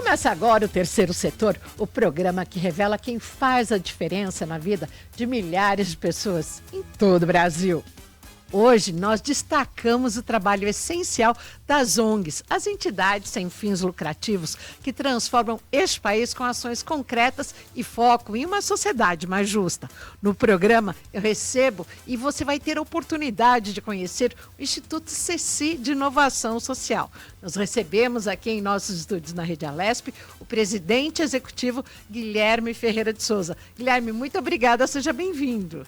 Começa agora o Terceiro Setor, o programa que revela quem faz a diferença na vida de milhares de pessoas em todo o Brasil. Hoje nós destacamos o trabalho essencial das ONGs, as entidades sem fins lucrativos que transformam este país com ações concretas e foco em uma sociedade mais justa. No programa eu recebo e você vai ter a oportunidade de conhecer o Instituto Ceci de Inovação Social. Nós recebemos aqui em nossos estúdios na Rede Alesp o presidente executivo Guilherme Ferreira de Souza. Guilherme, muito obrigada, seja bem-vindo.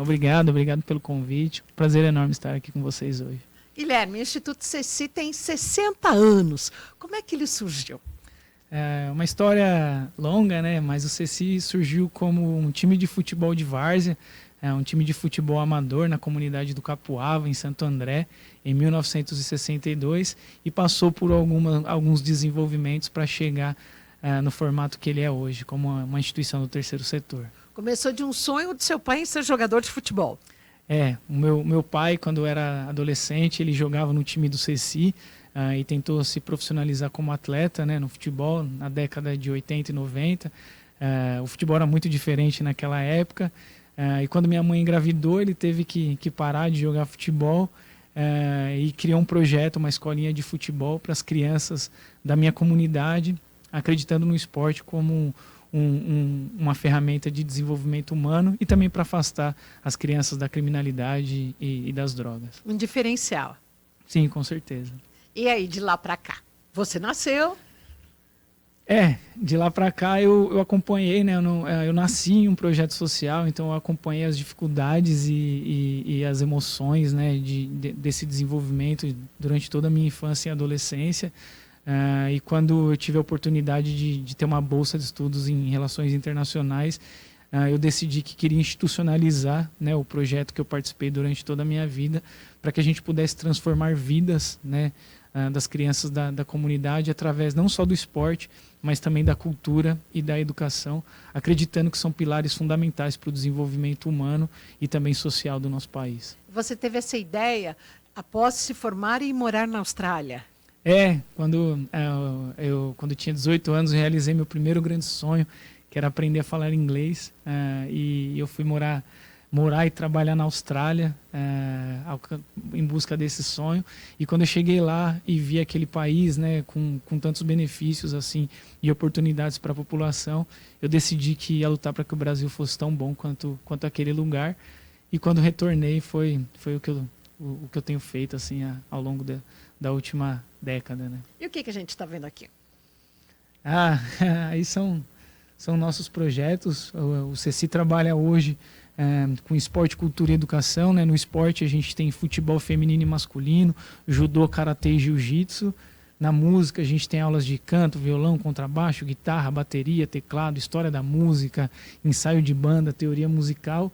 Obrigado pelo convite. Prazer enorme estar aqui com vocês hoje. Guilherme, o Instituto Ceci tem 60 anos. Como é que ele surgiu? É uma história longa, né? Mas o Ceci surgiu como um time de futebol de várzea, um time de futebol amador na comunidade do Capuava, em Santo André, em 1962, e passou por alguns desenvolvimentos para chegar no formato que ele é hoje, como uma instituição do terceiro setor. Começou de um sonho do seu pai em ser jogador de futebol. O meu pai, quando era adolescente, ele jogava no time do Ceci e tentou se profissionalizar como atleta, né, no futebol, na década de 80 e 90. O futebol era muito diferente naquela época. E quando minha mãe engravidou, ele teve que parar de jogar futebol e criou um projeto, uma escolinha de futebol para as crianças da minha comunidade, acreditando no esporte como uma ferramenta de desenvolvimento humano e também para afastar as crianças da criminalidade e das drogas. Um diferencial. Sim, com certeza. E aí, de lá para cá? Você nasceu? De lá para cá eu acompanhei, né? Eu nasci em um projeto social, então eu acompanhei as dificuldades e as emoções, né, desse desenvolvimento durante toda a minha infância e adolescência. E quando eu tive a oportunidade de ter uma bolsa de estudos em relações internacionais, eu decidi que queria institucionalizar, né, o projeto que eu participei durante toda a minha vida, para que a gente pudesse transformar vidas, né, das crianças da comunidade através não só do esporte, mas também da cultura e da educação, acreditando que são pilares fundamentais para o desenvolvimento humano e também social do nosso país. Você teve essa ideia após se formar e morar na Austrália? Quando eu tinha 18 anos, eu realizei meu primeiro grande sonho, que era aprender a falar inglês, e eu fui morar e trabalhar na Austrália em busca desse sonho. E quando eu cheguei lá e vi aquele país, né, com tantos benefícios assim e oportunidades para a população, eu decidi que ia lutar para que o Brasil fosse tão bom quanto aquele lugar. E quando retornei foi o que eu tenho feito assim ao longo da última década, né? E o que a gente está vendo aqui? Aí são nossos projetos. O Ceci trabalha hoje com esporte, cultura e educação, né? No esporte a gente tem futebol feminino e masculino, judô, karatê e jiu-jitsu. Na música a gente tem aulas de canto, violão, contrabaixo, guitarra, bateria, teclado, história da música, ensaio de banda, teoria musical.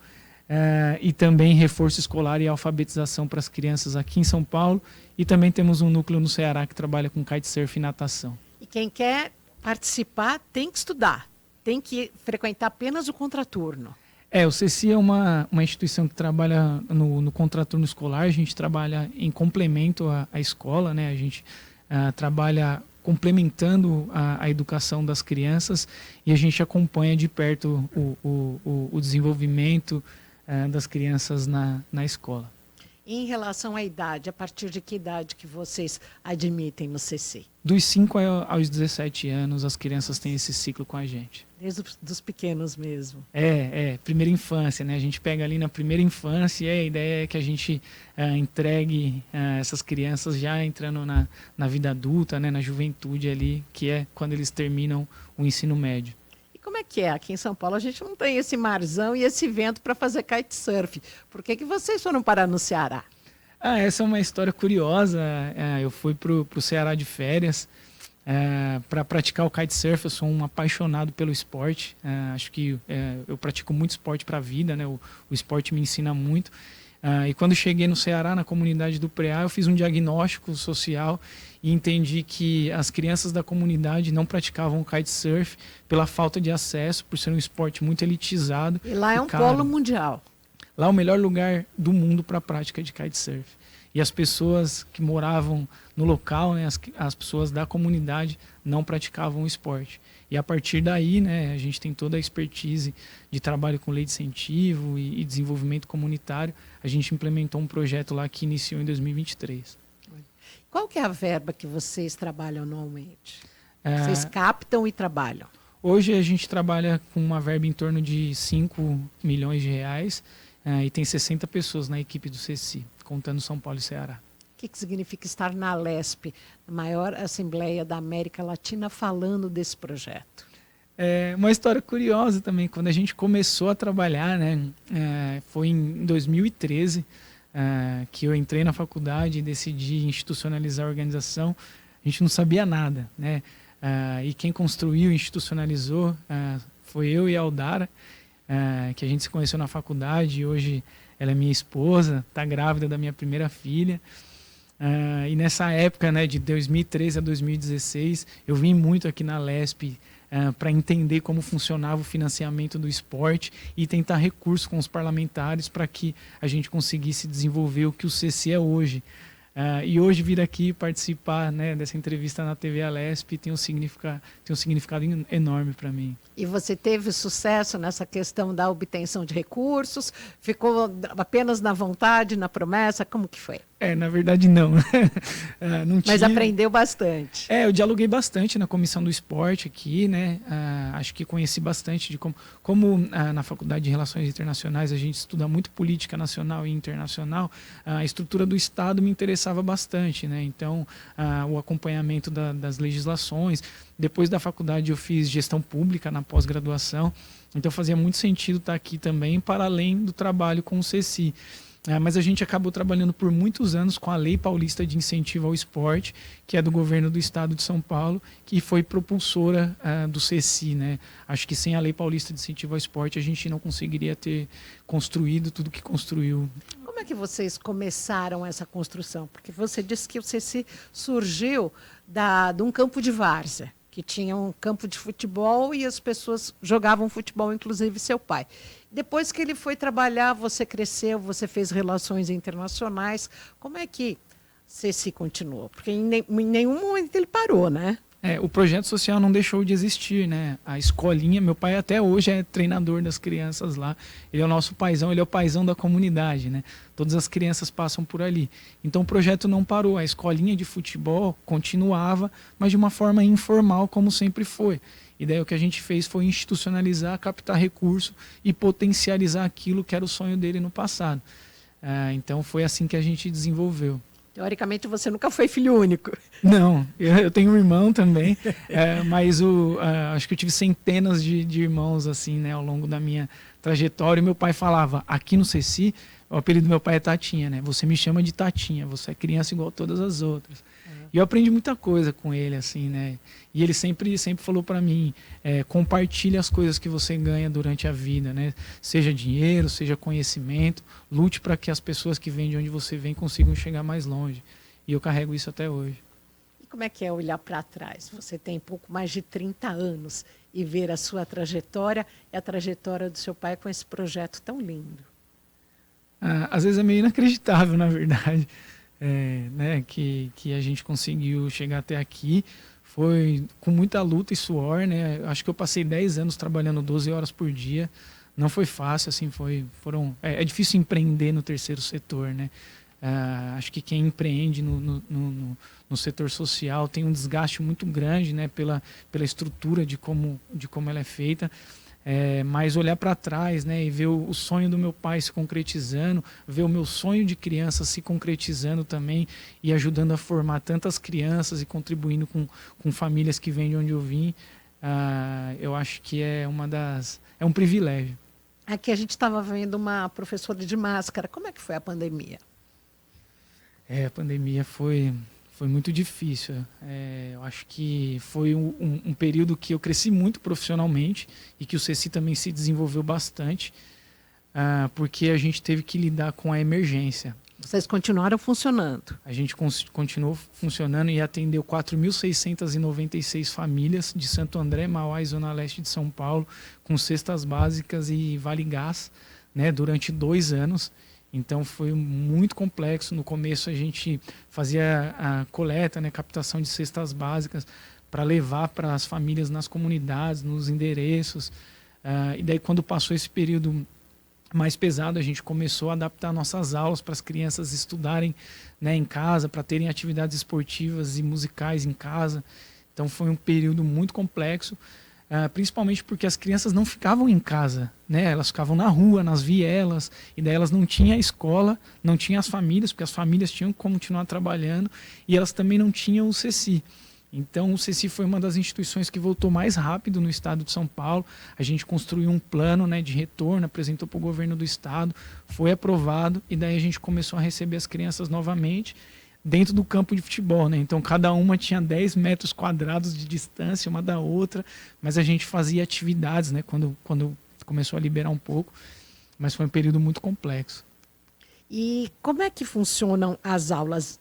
E também reforço escolar e alfabetização para as crianças aqui em São Paulo. E também temos um núcleo no Ceará que trabalha com kitesurf e natação. E quem quer participar tem que estudar, tem que frequentar apenas o contraturno. O Ceci é uma instituição que trabalha no contraturno escolar. A gente trabalha em complemento à escola, né? A gente trabalha complementando a educação das crianças e a gente acompanha de perto o desenvolvimento das crianças na escola. Em relação à idade, a partir de que idade que vocês admitem no Ceci? Dos 5 aos 17 anos, as crianças têm esse ciclo com a gente. Desde os pequenos mesmo? Primeira infância, né? A gente pega ali na primeira infância e a ideia é que a gente entregue essas crianças já entrando na vida adulta, né? Na juventude ali, que é quando eles terminam o ensino médio. Como é que é? Aqui em São Paulo a gente não tem esse marzão e esse vento para fazer kitesurf. Por que vocês foram parar no Ceará? Essa é uma história curiosa. Eu fui para o Ceará de férias para praticar o kitesurf. Eu sou um apaixonado pelo esporte. Acho que eu pratico muito esporte para a vida, né? O esporte me ensina muito. E quando cheguei no Ceará, na comunidade do Preá, eu fiz um diagnóstico social e entendi que as crianças da comunidade não praticavam o kitesurf pela falta de acesso, por ser um esporte muito elitizado. E lá é um polo mundial. Lá é o melhor lugar do mundo para a prática de kitesurf. e as pessoas que moravam no local, né, as pessoas da comunidade não praticavam o esporte. E a partir daí, né, a gente tem toda a expertise de trabalho com lei de incentivo e desenvolvimento comunitário. A gente implementou um projeto lá que iniciou em 2023. Qual que é a verba que vocês trabalham anualmente? Vocês captam e trabalham? Hoje a gente trabalha com uma verba em torno de 5 milhões de reais e tem 60 pessoas na equipe do CECI, contando São Paulo e Ceará. O que significa estar na LESP, a maior assembleia da América Latina, falando desse projeto? É uma história curiosa também. Quando a gente começou a trabalhar, né, foi em 2013 que eu entrei na faculdade e decidi institucionalizar a organização. A gente não sabia nada, né? E quem construiu e institucionalizou foi eu e a Aldara, que a gente se conheceu na faculdade e hoje ela é minha esposa, está grávida da minha primeira filha. E nessa época, né, de 2013 a 2016, eu vim muito aqui na LESP para entender como funcionava o financiamento do esporte e tentar recursos com os parlamentares para que a gente conseguisse desenvolver o que o CECI é hoje. E hoje vir aqui participar, né, dessa entrevista na TV Alesp tem um significado enorme para mim. E você teve sucesso nessa questão da obtenção de recursos? Ficou apenas na vontade, na promessa? Como que foi? Na verdade não. Não Mas tinha... aprendeu bastante. Eu dialoguei bastante na comissão do esporte aqui, né? Acho que conheci bastante de como na Faculdade de Relações Internacionais a gente estuda muito política nacional e internacional, a estrutura do Estado me interessava bastante, né? Então, o acompanhamento das legislações. Depois da faculdade eu fiz gestão pública na pós-graduação, então fazia muito sentido estar aqui também, para além do trabalho com o CECI. Mas a gente acabou trabalhando por muitos anos com a Lei Paulista de Incentivo ao Esporte, que é do governo do estado de São Paulo, que foi propulsora do CECI, né? Acho que sem a Lei Paulista de Incentivo ao Esporte a gente não conseguiria ter construído tudo que construiu. Como é que vocês começaram essa construção? Porque você disse que o CECI surgiu de um campo de várzea, que tinha um campo de futebol e as pessoas jogavam futebol, inclusive seu pai. Depois que ele foi trabalhar, você cresceu, você fez relações internacionais. Como é que CECI continuou? Porque em nenhum momento ele parou, né? O projeto social não deixou de existir, né? A escolinha, meu pai até hoje é treinador das crianças lá. Ele é o nosso paizão, ele é o paizão da comunidade, né? Todas as crianças passam por ali. Então o projeto não parou, a escolinha de futebol continuava, mas de uma forma informal, como sempre foi. E daí o que a gente fez foi institucionalizar, captar recurso e potencializar aquilo que era o sonho dele no passado. Então foi assim que a gente desenvolveu. Teoricamente, você nunca foi filho único. Não, eu tenho um irmão também, mas acho que eu tive centenas de irmãos assim, né, ao longo da minha trajetória. E meu pai falava, aqui no CECI, o apelido do meu pai é Tatinha, né? Você me chama de Tatinha, você é criança igual todas as outras. E eu aprendi muita coisa com ele, assim, né? E ele sempre falou para mim, compartilhe as coisas que você ganha durante a vida, né? Seja dinheiro, seja conhecimento, lute para que as pessoas que vêm de onde você vem consigam chegar mais longe. E eu carrego isso até hoje. E como é que é olhar para trás? Você tem pouco mais de 30 anos e ver a sua trajetória e a trajetória do seu pai com esse projeto tão lindo. Às vezes é meio inacreditável, na verdade. Né, que a gente conseguiu chegar até aqui. Foi com muita luta e suor, né? Acho que eu passei 10 anos trabalhando 12 horas por dia. Não foi fácil, assim, é difícil empreender no terceiro setor, né? Acho que quem empreende no setor social tem um desgaste muito grande, né? Pela estrutura de como ela é feita. Mas olhar para trás, né, e ver o sonho do meu pai se concretizando, ver o meu sonho de criança se concretizando também e ajudando a formar tantas crianças e contribuindo com famílias que vêm de onde eu vim, eu acho que é um privilégio. Aqui a gente estava vendo uma professora de máscara. Como é que foi a pandemia? A pandemia foi muito difícil. Eu acho que foi um período que eu cresci muito profissionalmente e que o CECI também se desenvolveu bastante, porque a gente teve que lidar com a emergência. Vocês continuaram funcionando? A gente continuou funcionando e atendeu 4.696 famílias de Santo André, Mauá e Zona Leste de São Paulo, com cestas básicas e Vale Gás, né, durante 2 anos. Então foi muito complexo. No começo a gente fazia a coleta, né, captação de cestas básicas para levar para as famílias nas comunidades, nos endereços. E daí quando passou esse período mais pesado, a gente começou a adaptar nossas aulas para as crianças estudarem, né, em casa, para terem atividades esportivas e musicais em casa. Então foi um período muito complexo, principalmente porque as crianças não ficavam em casa, né? Elas ficavam na rua, nas vielas, e daí elas não tinham a escola, não tinham as famílias, porque as famílias tinham que continuar trabalhando, e elas também não tinham o CECI. Então, o CECI foi uma das instituições que voltou mais rápido no estado de São Paulo. A gente construiu um plano, né, de retorno, apresentou para o governo do estado, foi aprovado, e daí a gente começou a receber as crianças novamente dentro do campo de futebol, né? Então, cada uma tinha 10 metros quadrados de distância uma da outra, mas a gente fazia atividades, né, quando começou a liberar um pouco, mas foi um período muito complexo. E como é que funcionam as aulas?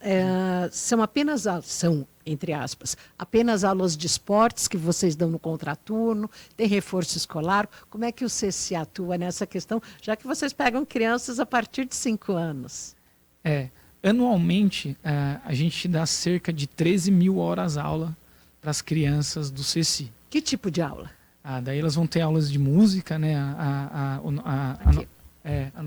São apenas, são, entre aspas, apenas aulas de esportes que vocês dão no contraturno? Tem reforço escolar? Como é que o CECI atua nessa questão, já que vocês pegam crianças a partir de 5 anos? Anualmente, a gente dá cerca de 13 mil horas aula para as crianças do CECI. Que tipo de aula? Daí elas vão ter aulas de música, né? A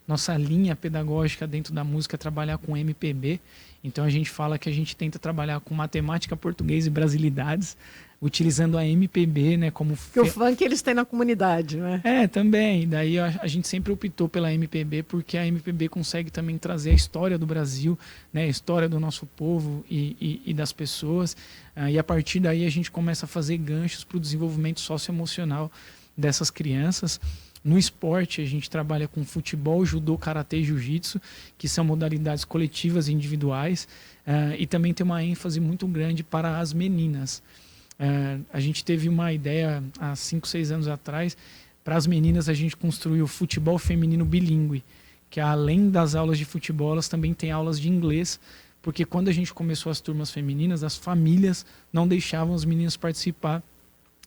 nossa linha pedagógica dentro da música é trabalhar com MPB. Então a gente fala que a gente tenta trabalhar com matemática, português e brasilidades, utilizando a MPB, né, como... Que o funk eles têm na comunidade, né? Também. Daí a gente sempre optou pela MPB, porque a MPB consegue também trazer a história do Brasil, né, a história do nosso povo e das pessoas. E a partir daí a gente começa a fazer ganchos para o desenvolvimento socioemocional dessas crianças. No esporte, a gente trabalha com futebol, judô, karatê e jiu-jitsu, que são modalidades coletivas e individuais, e também tem uma ênfase muito grande para as meninas. A gente teve uma ideia há 5, 6 anos atrás. Para as meninas, a gente construiu o futebol feminino bilíngue, que além das aulas de futebol, elas também têm aulas de inglês, porque quando a gente começou as turmas femininas, as famílias não deixavam as meninas participar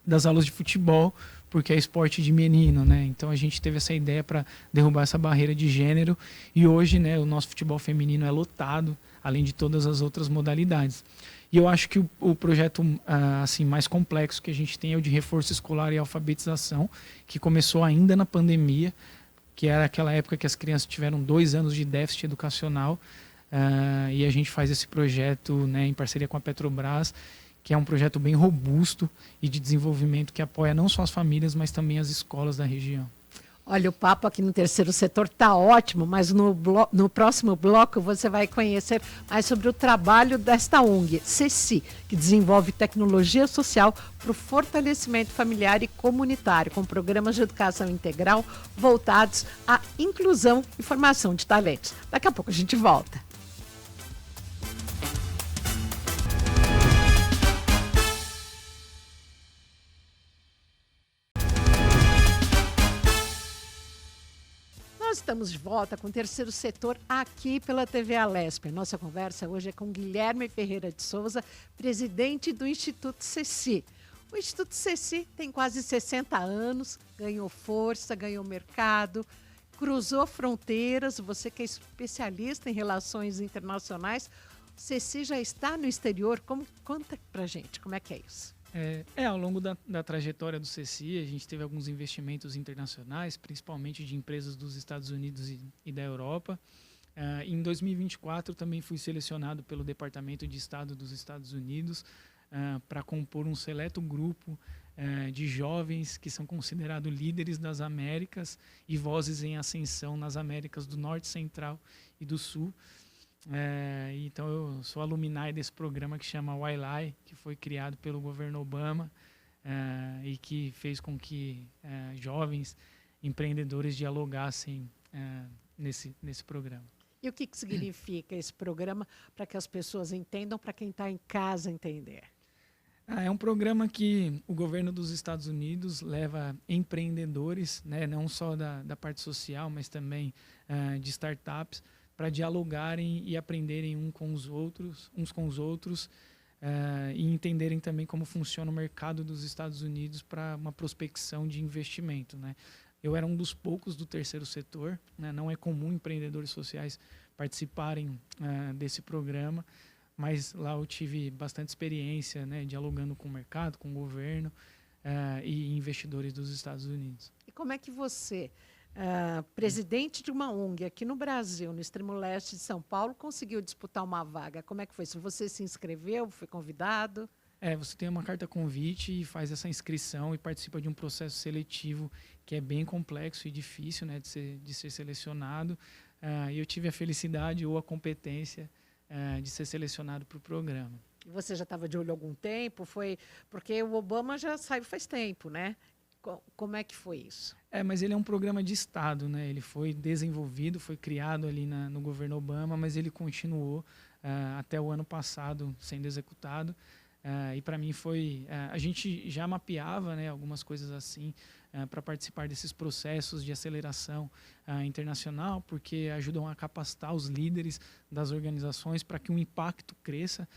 das aulas de futebol, porque é esporte de menino, né? Então a gente teve essa ideia para derrubar essa barreira de gênero, e hoje, né, o nosso futebol feminino é lotado, além de todas as outras modalidades. E eu acho que o projeto assim, mais complexo que a gente tem é o de reforço escolar e alfabetização, que começou ainda na pandemia, que era aquela época que as crianças tiveram 2 anos de déficit educacional, e a gente faz esse projeto, né, em parceria com a Petrobras, que é um projeto bem robusto e de desenvolvimento que apoia não só as famílias, mas também as escolas da região. Olha, o papo aqui no Terceiro Setor está ótimo, mas no próximo bloco você vai conhecer mais sobre o trabalho desta ONG, CECI, que desenvolve tecnologia social para o fortalecimento familiar e comunitário, com programas de educação integral voltados à inclusão e formação de talentos. Daqui a pouco a gente volta. Nós estamos de volta com o Terceiro Setor aqui pela TV Alesp. Nossa conversa hoje é com Guilherme Ferreira de Souza, presidente do Instituto CECI. O Instituto CECI tem quase 60 anos, ganhou força, ganhou mercado, cruzou fronteiras. Você que é especialista em relações internacionais, o CECI já está no exterior. Conta pra gente, como é que é isso? Ao longo da trajetória do CECI, a gente teve alguns investimentos internacionais, principalmente de empresas dos Estados Unidos e da Europa. Em 2024, também fui selecionado pelo Departamento de Estado dos Estados Unidos para compor um seleto grupo de jovens que são considerados líderes das Américas e vozes em ascensão nas Américas do Norte, Central e do Sul. Então eu sou alumni desse programa que chama YLI, que foi criado pelo governo Obama e que fez com que jovens empreendedores dialogassem nesse programa. E o que significa esse programa para que as pessoas entendam, para quem está em casa entender? É um programa que o governo dos Estados Unidos leva empreendedores, né, não só da parte social, mas também de startups, para dialogarem e aprenderem uns com os outros, e entenderem também como funciona o mercado dos Estados Unidos para uma prospecção de investimento, né? Eu era um dos poucos do terceiro setor, né? Não é comum empreendedores sociais participarem desse programa, mas lá eu tive bastante experiência, né, dialogando com o mercado, com o governo e investidores dos Estados Unidos. E como é que você, presidente de uma ONG aqui no Brasil, no extremo leste de São Paulo, conseguiu disputar uma vaga? Como é que foi? Se você se inscreveu, foi convidado? Você tem uma carta convite e faz essa inscrição e participa de um processo seletivo que é bem complexo e difícil, né, de ser selecionado. E eu tive a felicidade ou a competência de ser selecionado para o programa. E você já estava de olho há algum tempo? Foi porque o Obama já saiu faz tempo, né? Como é que foi isso? Mas ele é um programa de Estado, né? Ele foi desenvolvido, foi criado ali no governo Obama, mas ele continuou até o ano passado sendo executado. E para mim foi... a gente já mapeava, né, algumas coisas assim para participar desses processos de aceleração internacional, porque ajudam a capacitar os líderes das organizações para que o impacto cresça.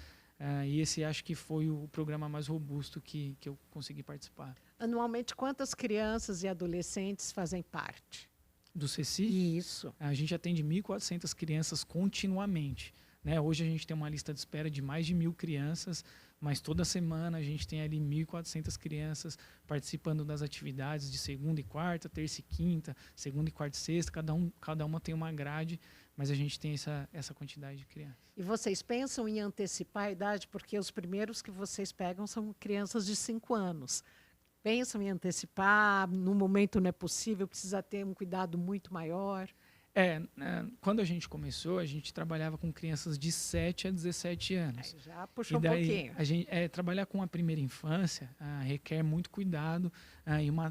E esse acho que foi o programa mais robusto que eu consegui participar. Anualmente, quantas crianças e adolescentes fazem parte? Do CECI? Isso. A gente atende 1.400 crianças continuamente. Né? Hoje a gente tem uma lista de espera de mais de 1.000 crianças, mas toda semana a gente tem ali 1.400 crianças participando das atividades de segunda e quarta, terça e quinta, segunda e quarta e sexta. Cada uma tem uma grade, mas a gente tem essa quantidade de crianças. E vocês pensam em antecipar a idade? Porque os primeiros que vocês pegam são crianças de 5 anos. Pensam em antecipar? No momento não é possível, precisa ter um cuidado muito maior? Quando a gente começou, a gente trabalhava com crianças de 7 a 17 anos. Já puxou e daí, um pouquinho. Trabalhar com a primeira infância requer muito cuidado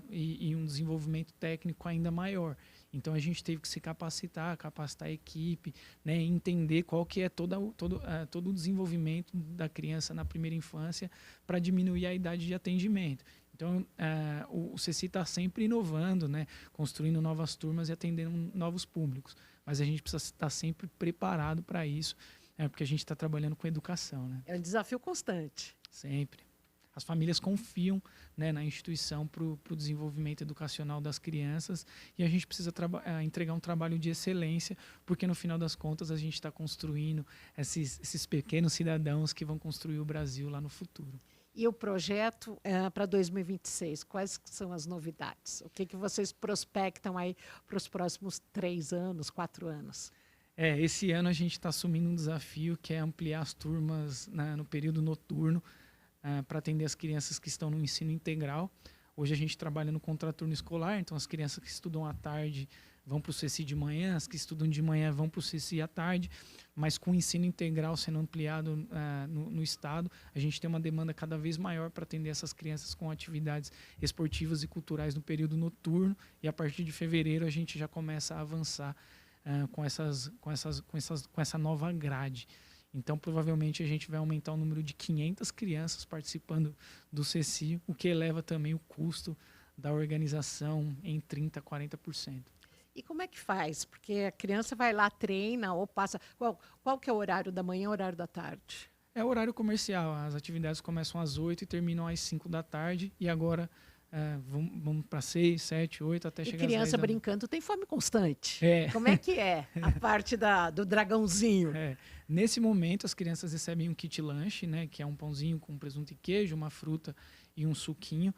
e um desenvolvimento técnico ainda maior. Então a gente teve que se capacitar a equipe, né, entender qual que é todo o desenvolvimento da criança na primeira infância para diminuir a idade de atendimento. Então, o CECI está sempre inovando, né, construindo novas turmas e atendendo novos públicos. Mas a gente precisa estar sempre preparado para isso, porque a gente está trabalhando com educação. Né? É um desafio constante. Sempre. As famílias confiam, né, na instituição para o desenvolvimento educacional das crianças e a gente precisa entregar um trabalho de excelência, porque no final das contas a gente está construindo esses pequenos cidadãos que vão construir o Brasil lá no futuro. E o projeto para 2026, quais são as novidades? O que vocês prospectam aí para os próximos 3 anos, 4 anos? Esse ano a gente está assumindo um desafio que é ampliar as turmas no período noturno para atender as crianças que estão no ensino integral. Hoje a gente trabalha no contraturno escolar, então as crianças que estudam à tarde vão para o CECI de manhã, as que estudam de manhã vão para o CECI à tarde, mas com o ensino integral sendo ampliado no Estado, a gente tem uma demanda cada vez maior para atender essas crianças com atividades esportivas e culturais no período noturno, e a partir de fevereiro a gente já começa a avançar com essa nova grade. Então, provavelmente, a gente vai aumentar o número de 500 crianças participando do CECI, o que eleva também o custo da organização em 30% a 40%. E como é que faz? Porque a criança vai lá, treina ou passa... Qual que é o horário da manhã e o horário da tarde? É o horário comercial. As atividades começam às 8 e terminam às 5 da tarde. E agora vamos para 6, 7, 8 até chegar às 10 criança brincando tem fome constante. Como é que é a parte do dragãozinho? Nesse momento, as crianças recebem um kit lanche, né, que é um pãozinho com presunto e queijo, uma fruta e um suquinho.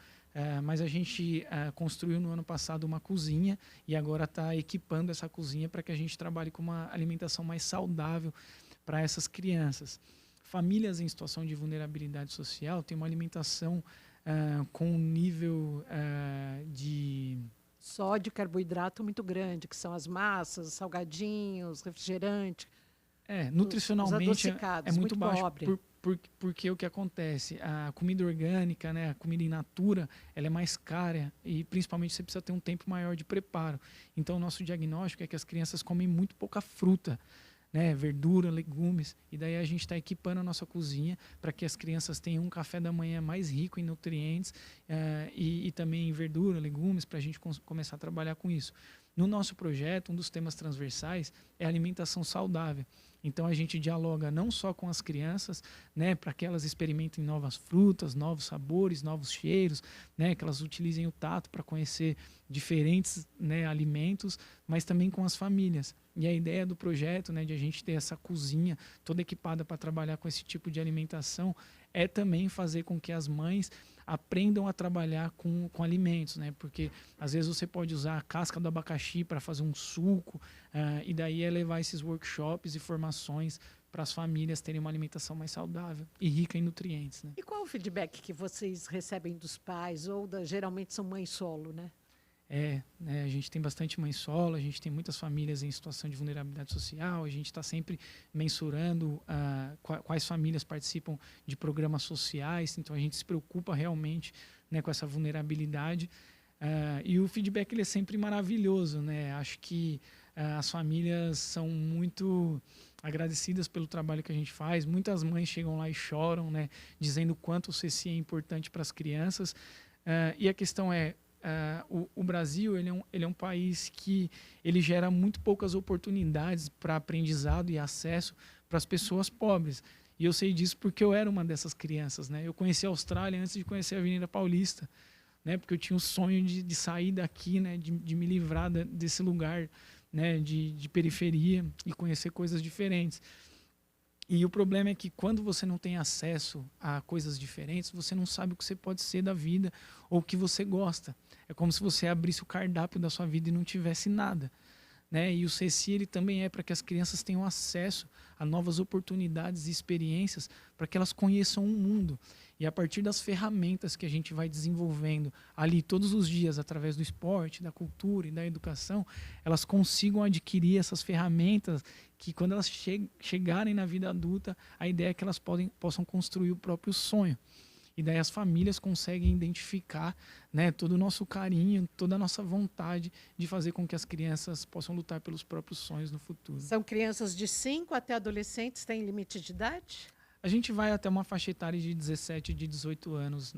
Mas a gente construiu no ano passado uma cozinha e agora está equipando essa cozinha para que a gente trabalhe com uma alimentação mais saudável para essas crianças. Famílias em situação de vulnerabilidade social têm uma alimentação com um nível de sódio e carboidrato muito grande, que são as massas, salgadinhos, refrigerante. Nutricionalmente é muito baixo. Pobre. Porque o que acontece? A comida orgânica, né, a comida in natura, ela é mais cara e principalmente você precisa ter um tempo maior de preparo. Então o nosso diagnóstico é que as crianças comem muito pouca fruta, né, verdura, legumes, e daí a gente está equipando a nossa cozinha para que as crianças tenham um café da manhã mais rico em nutrientes e também em verdura, legumes, para a gente começar a trabalhar com isso. No nosso projeto, um dos temas transversais é a alimentação saudável. Então a gente dialoga não só com as crianças, né, para que elas experimentem novas frutas, novos sabores, novos cheiros, né, que elas utilizem o tato para conhecer diferentes, né, alimentos, mas também com as famílias. E a ideia do projeto, né, de a gente ter essa cozinha toda equipada para trabalhar com esse tipo de alimentação, é também fazer com que as mães aprendam a trabalhar com alimentos, né? Porque às vezes você pode usar a casca do abacaxi para fazer um suco, e daí é levar esses workshops e formações para as famílias terem uma alimentação mais saudável e rica em nutrientes, né? E qual o feedback que vocês recebem dos pais ou geralmente são mães solo, né? Né, a gente tem bastante mãe solo, a gente tem muitas famílias em situação de vulnerabilidade social, a gente está sempre mensurando quais famílias participam de programas sociais, então a gente se preocupa realmente, né, com essa vulnerabilidade. E o feedback ele é sempre maravilhoso, né? Acho que as famílias são muito agradecidas pelo trabalho que a gente faz. Muitas mães chegam lá e choram, né, dizendo o quanto o CECI é importante para as crianças. E a questão é, o Brasil ele é um país que ele gera muito poucas oportunidades para aprendizado e acesso para as pessoas pobres. E eu sei disso porque eu era uma dessas crianças, né? Eu conheci a Austrália antes de conhecer a Avenida Paulista, né? Porque eu tinha o sonho de sair daqui, né? De me livrar desse lugar, né? De periferia e conhecer coisas diferentes. E o problema é que quando você não tem acesso a coisas diferentes, você não sabe o que você pode ser da vida ou o que você gosta. É como se você abrisse o cardápio da sua vida e não tivesse nada, né? E o CECI ele também é para que as crianças tenham acesso a novas oportunidades e experiências para que elas conheçam o mundo. E a partir das ferramentas que a gente vai desenvolvendo ali todos os dias através do esporte, da cultura e da educação, elas consigam adquirir essas ferramentas que quando elas chegarem na vida adulta, a ideia é que elas possam construir o próprio sonho. E daí as famílias conseguem identificar, né, todo o nosso carinho, toda a nossa vontade de fazer com que as crianças possam lutar pelos próprios sonhos no futuro. São crianças de 5 até adolescentes, tem limite de idade? A gente vai até uma faixa etária de 17, de 18 anos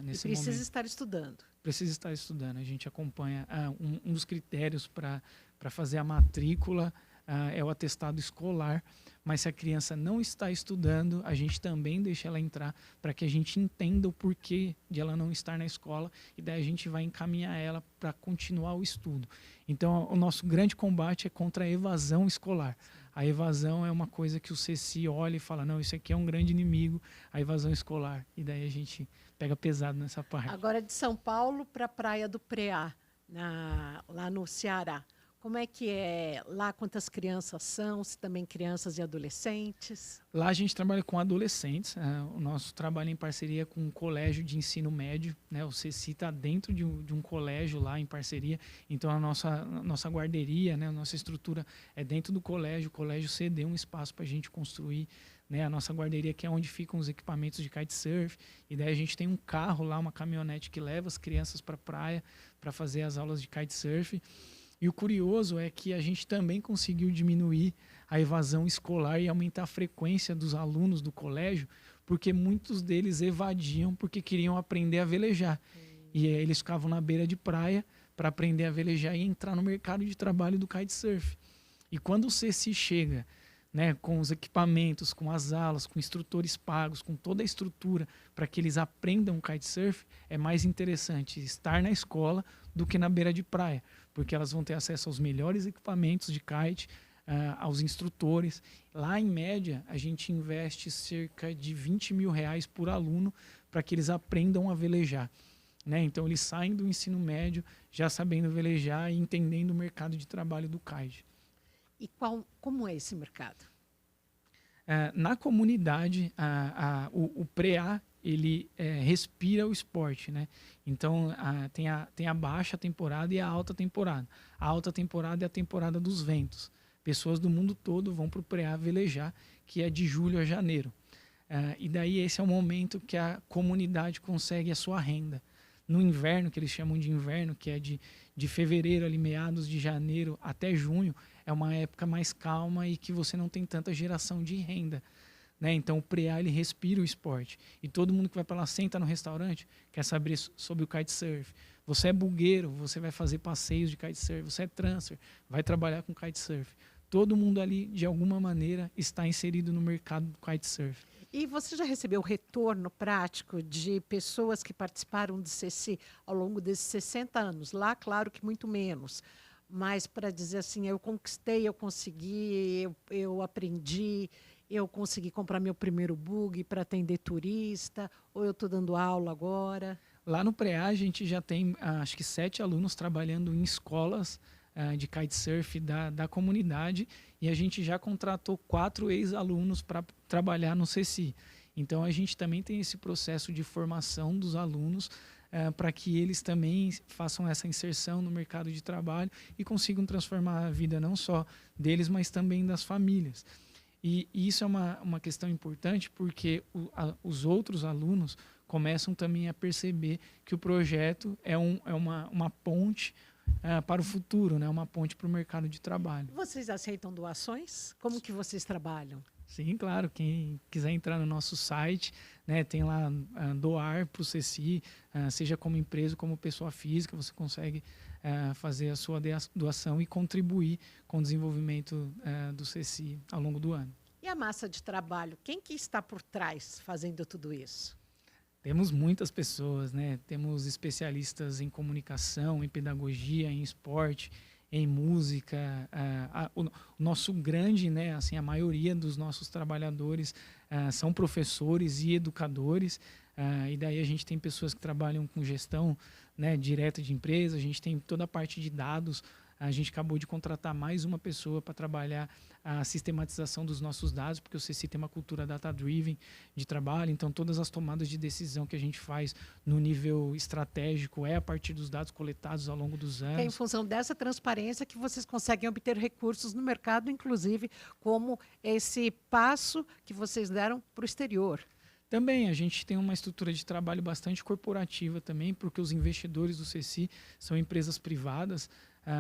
nesse momento. E precisa estar estudando. Precisa estar estudando. A gente acompanha um dos critérios para fazer a matrícula é o atestado escolar, mas se a criança não está estudando, a gente também deixa ela entrar para que a gente entenda o porquê de ela não estar na escola e daí a gente vai encaminhar ela para continuar o estudo. Então, o nosso grande combate é contra a evasão escolar. A evasão é uma coisa que o CECI olha e fala, não, isso aqui é um grande inimigo, a evasão escolar. E daí a gente pega pesado nessa parte. Agora, de São Paulo para a Praia do Preá, lá no Ceará. Como é que é lá? Quantas crianças são? Se também crianças e adolescentes? Lá a gente trabalha com adolescentes. O nosso trabalho é em parceria com um colégio de ensino médio, né? O CECI está dentro de um colégio lá em parceria. Então a nossa guarderia, né? A nossa estrutura é dentro do colégio. O colégio cedeu um espaço para a gente construir, né? A nossa guarderia, que é onde ficam os equipamentos de kitesurf. E daí a gente tem um carro lá, uma caminhonete que leva as crianças para a praia para fazer as aulas de kitesurf. E o curioso é que a gente também conseguiu diminuir a evasão escolar e aumentar a frequência dos alunos do colégio, porque muitos deles evadiam porque queriam aprender a velejar. E aí eles ficavam na beira de praia para aprender a velejar e entrar no mercado de trabalho do kitesurf. E quando o CECI chega, né, com os equipamentos, com as aulas, com instrutores pagos, com toda a estrutura para que eles aprendam kitesurf, é mais interessante estar na escola do que na beira de praia, porque elas vão ter acesso aos melhores equipamentos de kite, aos instrutores. Lá, em média, a gente investe cerca de R$20 mil por aluno para que eles aprendam a velejar, né? Então, eles saem do ensino médio já sabendo velejar e entendendo o mercado de trabalho do kite. E como é esse mercado? Na comunidade, o Preá ele respira o esporte, né? Então tem a baixa temporada e a alta temporada. A alta temporada é a temporada dos ventos. Pessoas do mundo todo vão para o Preá velejar, que é de julho a janeiro. E daí esse é o momento que a comunidade consegue a sua renda. No inverno, que eles chamam de inverno, que é de fevereiro, ali meados de janeiro até junho, é uma época mais calma e que você não tem tanta geração de renda, né? Então o preá ele respira o esporte. E todo mundo que vai para lá senta no restaurante quer saber sobre o kitesurf. Você é bugueiro, você vai fazer passeios de kitesurf. Você é transfer, vai trabalhar com kitesurf. Todo mundo ali, de alguma maneira, está inserido no mercado do kitesurf. E você já recebeu retorno prático de pessoas que participaram do CECI ao longo desses 60 anos? Lá, claro que muito menos. Mas para dizer assim, eu conquistei, eu consegui, eu aprendi, eu consegui comprar meu primeiro bug para atender turista, ou eu estou dando aula agora? Lá no preá, a gente já tem, acho que 7 alunos trabalhando em escolas de kitesurf da comunidade, e a gente já contratou 4 ex-alunos para trabalhar no CECI. Então a gente também tem esse processo de formação dos alunos para que eles também façam essa inserção no mercado de trabalho e consigam transformar a vida não só deles, mas também das famílias. E isso é uma questão importante porque os outros alunos começam também a perceber que o projeto é uma ponte para o futuro, né? Uma ponte para o mercado de trabalho. Vocês aceitam doações? Como que vocês trabalham? Sim, claro. Quem quiser entrar no nosso site, né, tem lá doar para o CECI, seja como empresa, como pessoa física, você consegue fazer a sua doação e contribuir com o desenvolvimento do CECI ao longo do ano. E a massa de trabalho? Quem que está por trás fazendo tudo isso? Temos muitas pessoas, né? Temos especialistas em comunicação, em pedagogia, em esporte, em música. O nosso grande, né? Assim, a maioria dos nossos trabalhadores são professores e educadores. E daí a gente tem pessoas que trabalham com gestão, né, direta de empresa, a gente tem toda a parte de dados. A gente acabou de contratar mais uma pessoa para trabalhar a sistematização dos nossos dados, porque o CECI tem uma cultura data-driven de trabalho, então todas as tomadas de decisão que a gente faz no nível estratégico é a partir dos dados coletados ao longo dos anos. É em função dessa transparência que vocês conseguem obter recursos no mercado, inclusive como esse passo que vocês deram para o exterior. Também a gente tem uma estrutura de trabalho bastante corporativa também, porque os investidores do CECI são empresas privadas,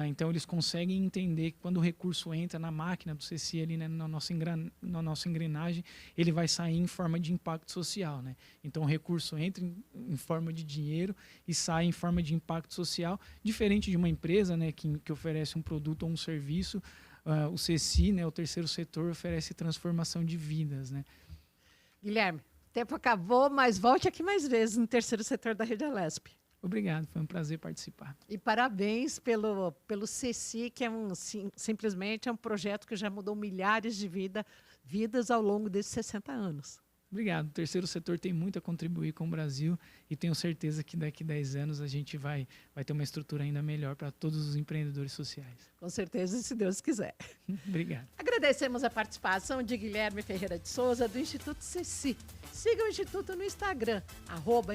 então eles conseguem entender que quando o recurso entra na máquina do CECI, ali, né, na nossa engrenagem, ele vai sair em forma de impacto social, né? Então o recurso entra em forma de dinheiro e sai em forma de impacto social, diferente de uma empresa, né, que oferece um produto ou um serviço. O CECI, né, o terceiro setor, oferece transformação de vidas, né? Guilherme, o tempo acabou, mas volte aqui mais vezes no terceiro setor da Rede Alesp. Obrigado, foi um prazer participar. E parabéns pelo CECI, que é simplesmente um projeto que já mudou milhares de vidas ao longo desses 60 anos. Obrigado. O terceiro setor tem muito a contribuir com o Brasil e tenho certeza que daqui a 10 anos a gente vai ter uma estrutura ainda melhor para todos os empreendedores sociais. Com certeza, se Deus quiser. Obrigado. Agradecemos a participação de Guilherme Ferreira de Souza, do Instituto CECI. Siga o Instituto no Instagram,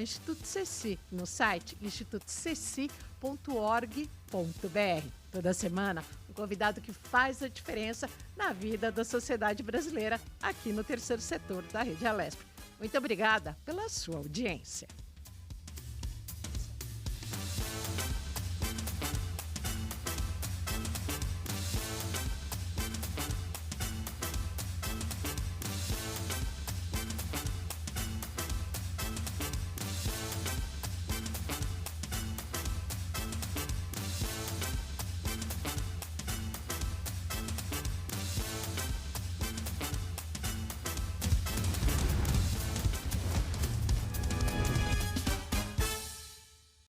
@Instituto CECI, no site institutoceci.org.br. Toda semana, um convidado que faz a diferença na vida da sociedade brasileira aqui no terceiro setor da Rede Alesp. Muito obrigada pela sua audiência.